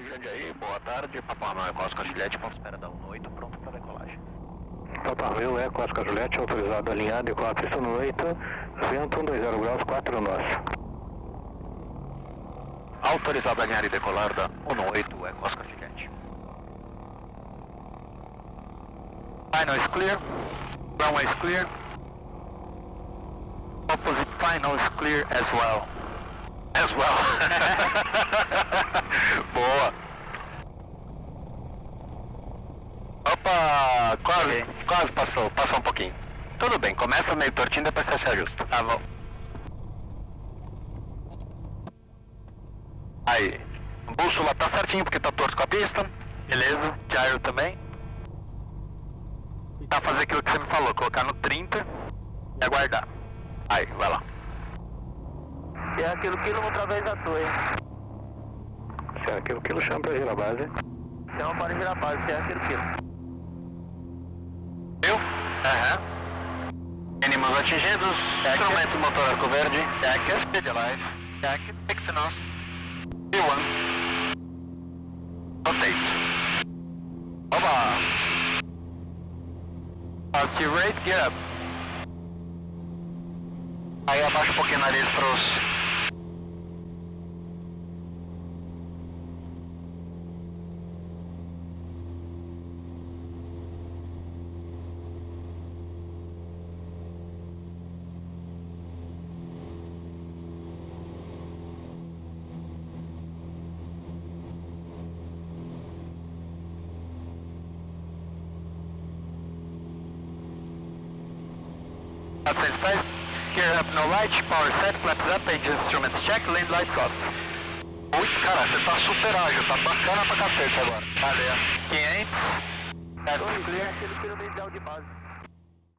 Jundiaí, boa tarde, Papai Noel Oscar Juliette, ponto espera da 18, pronto para decolagem. Papai Noel é Oscar Juliette, autorizado a alinhar, decolar pista no 8, vento 120 graus, 4 nós. Autorizado a alinhar e decolar da 18, é Oscar Juliette. Final is clear, runway is clear, opposite final is clear as well. As well. Boa. Opa, quase passou um pouquinho. Tudo bem, começa meio tortinho, depois você se ajusta. Tá bom. Aí, bússola tá certinho porque tá torto com a pista. Beleza, gyro também. Tá fazer aquilo que você me falou, colocar no 30 e aguardar. Aí, vai lá. Se é aquilo quilômetro através da torre. Se é aquilo que chama pra girar a base. Chama para girar a base, se é aquilo quilômetro. Viu? Aham. Mínimos atingidos, instrumento motor arco verde, check, speed alive, check, Exynos, B1, rotate. Oba! Positive rate, get up. Aí abaixa um pouquinho o nariz pros... Space. Gear up, no light, power set, flaps up, engine instruments check, lane lights off. Ui, cara, você tá super ágil, tá bacana pra cacete agora. Valeu. 500. Clear. Aquilo que não me dá de base.